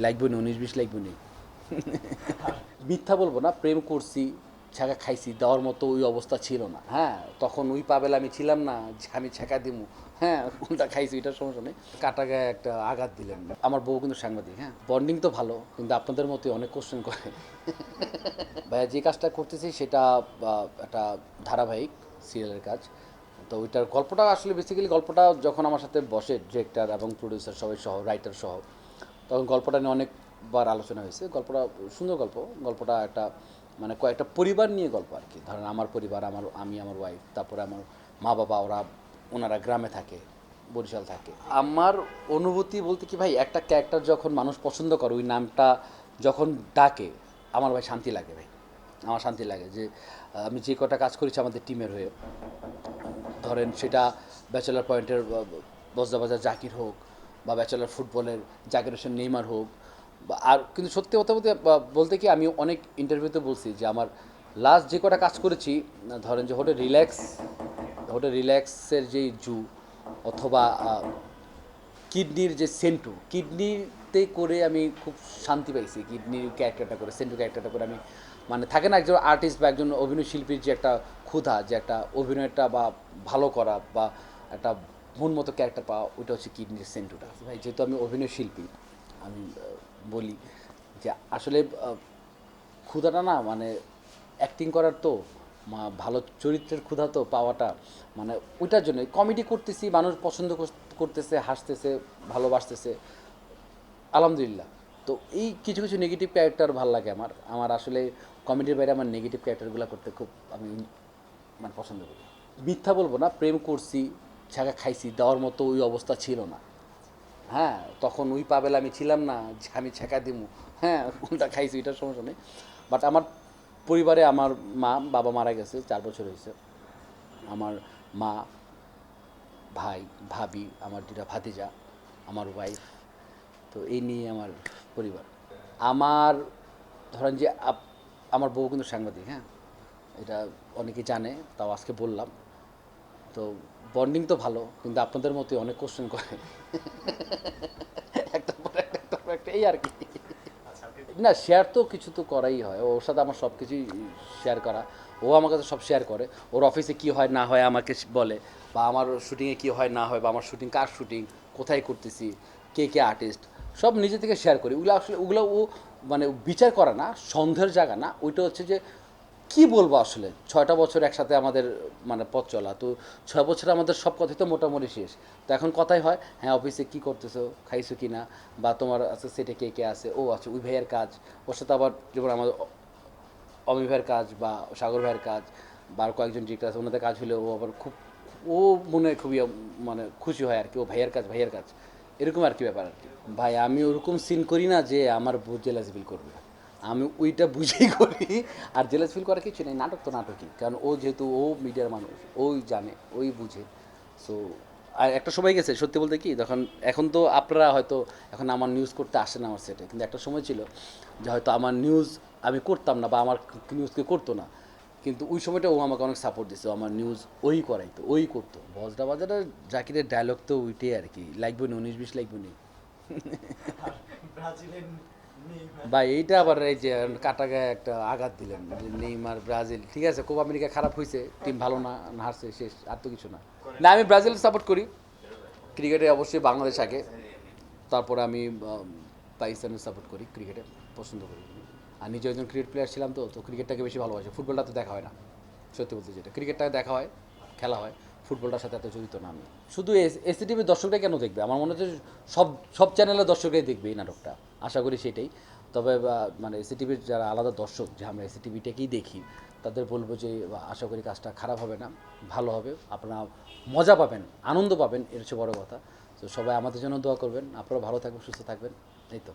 লাগবে না 19-20 লাগবে না। মিথ্যা বলবো না, প্রেম করছি, ছ্যাঁকা খাইছি, দেওয়ার মতো ওই অবস্থা ছিল না। হ্যাঁ, তখন ওই পাবেল আমি ছিলাম না যে আমি ছ্যাঁকা দিমু। হ্যাঁ, কোনটা খাইছি এটার সমস্যা নেই। কাটা গায়ে একটা আঘাত দিলেন। আমার বউ কিন্তু সাংবাদিক। হ্যাঁ, বন্ডিং তো ভালো, কিন্তু আপনাদের মতোই অনেক কোশ্চেন করে। ভাইয়া যে কাজটা করতেছি সেটা একটা ধারাবাহিক সিরিয়ালের কাজ। তো ওইটার গল্পটা আসলে বেসিক্যালি গল্পটা যখন আমার সাথে বসে ডিরেক্টর এবং প্রডিউসার সবাই সহ, রাইটার সহ, তখন গল্পটা নিয়ে অনেকবার আলোচনা হয়েছে। গল্পটা সুন্দর গল্প। গল্পটা একটা মানে কয়েকটা পরিবার নিয়ে গল্প আর কি। ধরেন আমার পরিবার, আমি, আমার ওয়াইফ, তারপরে আমার মা বাবা, ওনারা গ্রামে থাকে, বরিশাল থাকে। আমার অনুভূতি বলতে কি ভাই, একটা ক্যারেক্টার যখন মানুষ পছন্দ করে, ওই নামটা যখন ডাকে, আমার ভাই শান্তি লাগে ভাই। আমার শান্তি লাগে যে আমি যে কটা কাজ করেছি আমাদের টিমের হয়ে, ধরেন সেটা ব্যাচেলার পয়েন্টের বজদাবাজার জাকির হোক, বা ব্যাচেলার ফুটবলের জাকির হোসেন নেইমার হোক, বা আর কিন্তু সত্যি কথা বলতে বলতে কি আমি অনেক ইন্টারভিউতে বলছি যে আমার লাস্ট যে কটা কাজ করেছি, ধরেন যে হোটেল রিল্যাক্সের যেই জু, অথবা কিডনির যে সেন্টু, কিডনিতে করে আমি খুব শান্তি পাইছি। কিডনির ক্যারেক্টারটা করে, সেন্টু ক্যারেক্টারটা করে আমি, মানে থাকে না একজন আর্টিস্ট বা একজন অভিনয় শিল্পীর যে একটা ক্ষুধা, যে একটা অভিনয়টা বা ভালো করা বা একটা মন মতো ক্যারেক্টার পাওয়া, ওইটা হচ্ছে কিডনির সেন্টুটা। ভাই যেহেতু আমি অভিনয় শিল্পী, আমি বলি যে আসলে ক্ষুধাটা না, মানে অ্যাক্টিং করার তো ভালো চরিত্রের ক্ষুধা তো পাওয়াটা, মানে ওইটার জন্য কমেডি করতেছি, মানুষ পছন্দ করতেছে, হাসতেছে, ভালোবাসতেছে, আলহামদুলিল্লাহ। তো এই কিছু কিছু নেগেটিভ ক্যারেক্টার ভালো লাগে আমার। আমার আসলে কমেডির বাইরে আমার নেগেটিভ ক্যারেক্টারগুলো করতে খুব আমি মানে পছন্দ করি। মিথ্যা বলবো না, প্রেম করছি, ছ্যাঁকা খাইছি, দেওয়ার মতো ওই অবস্থা ছিল না। হ্যাঁ, তখন ওই পাবেল আমি ছিলাম না যে আমি ছ্যাঁকা দিমু। হ্যাঁ, কোনটা খাইছি এটার সমস্যা নেই। বাট আমার পরিবারে আমার বাবা মারা গেছে, 4 বছর হয়েছে। আমার মা, ভাই, ভাবি, আমার দুটা ভাতিজা, আমার ওয়াইফ। তো এই নিয়ে আমার পরিবার। আমার ধরেন যে আমার বউ কিন্তু সাংবাদিক। হ্যাঁ, এটা অনেকে জানে, তাও আজকে বললাম। তো বন্ডিং তো ভালো, কিন্তু আপনাদের মতোই অনেক কোশ্চেন করে। একটার পর একটা, একটার পর একটা, এই আর কি। না, শেয়ার তো কিছু তো করাই হয়, ওর সাথে আমার সব কিছুই শেয়ার করা। ও আমার কাছে সব শেয়ার করে। ওর অফিসে কী হয় না হয় আমাকে বলে, বা আমার শুটিংয়ে কী হয় না হয়, বা আমার শুটিং কার শুটিং, কোথায় করতেছি, কে কে আর্টিস্ট, সব নিজে থেকে শেয়ার করি। ওগুলো আসলে ওগুলো ও মানে বিচার করে না, সন্দেহের জায়গা না। ওইটা হচ্ছে যে কি বলবো আসলে, 6টা বছর একসাথে আমাদের মানে পথ চলা তো, 6 বছর আমাদের সব কথাই তো মোটামুটি শেষ। তো এখন কথাই হয়, হ্যাঁ অফিসে কী করতেছো, খাইছো কি না, বা তোমার আছে সেটে কে কে আছে, ও আচ্ছা ওই ভাইয়ের কাজ, ওর সাথে আবার যেমন আমাদের অমি ভাইয়ের কাজ বা সাগর ভাইয়ের কাজ, বা আর কয়েকজন ডিরেক্টর আছে, ওনাদের কাজ হলে ও আবার খুব, ও মনে হয় খুবই মানে খুশি হয় আর কি, ও ভাইয়ের কাজ এরকম আর কি ব্যাপার আর কি। ভাই আমি ওরকম সিন করি না যে আমার বহুত জেলাস ফিল করবে, আমি ওইটা বুঝেই করি। আর জেলাস ফিল করার কিছু নেই, নাটক তো নাটকই, কারণ ও যেহেতু ও মিডিয়ার মানুষ, ওই জানে, ওই বুঝে। সো আর একটা সময় গেছে সত্যি বলতে কি, তখন এখন তো আপনারা হয়তো এখন আমার নিউজ করতে আসেন আমার সেটে, কিন্তু একটা সময় ছিল যে হয়তো আমার নিউজ আমি করতাম না, বা আমার নিউজকে করতো না, কিন্তু ওই সময়টা ও আমাকে অনেক সাপোর্ট দিতো, আমার নিউজ ওই করাইতো, ওই করতো। বজরা বাজারের জাকিরের ডায়লগ তো ওইটাই আর কি, লাগবে না 19-20 লাগবে না। ভাই এইটা আবার এই যে কাটা গায়ে একটা আঘাত দিলেন যে নেইমার ব্রাজিল, ঠিক আছে কোপা আমেরিকা খারাপ হয়েছে, টিম ভালো না, হারছে, শেষ, আর তো কিছু না। না আমি ব্রাজিল সাপোর্ট করি, ক্রিকেটে অবশ্যই বাংলাদেশ আগে, তারপরে আমি পাকিস্তানের সাপোর্ট করি, ক্রিকেটে পছন্দ করি। আর নিজে একজন ক্রিকেট প্লেয়ার ছিলাম, তো তো ক্রিকেটটাকে বেশি ভালোবাসি, ফুটবলটা তো দেখা হয় না। সত্যি বলতে যেটা, ক্রিকেটটাকে দেখা হয়, খেলা হয়, ফুটবলটার সাথে এত জড়িত না আমি। শুধু এসিটিভির দর্শকরাই কেন দেখবে, আমার মনে হচ্ছে সব সব চ্যানেলের দর্শকরাই দেখবে এই নাটকটা, আশা করি সেটাই। তবে মানে এসিটিভির যারা আলাদা দর্শক, যে আমরা এসিটিভিটাকেই দেখি, তাদের বলবো যে আশা করি কাজটা খারাপ হবে না, ভালো হবে, আপনারা মজা পাবেন, আনন্দ পাবেন, এর হচ্ছে বড় কথা। তো সবাই আমাদের জন্য দোয়া করবেন, আপনারা ভালো থাকবেন, সুস্থ থাকবেন, এই তো।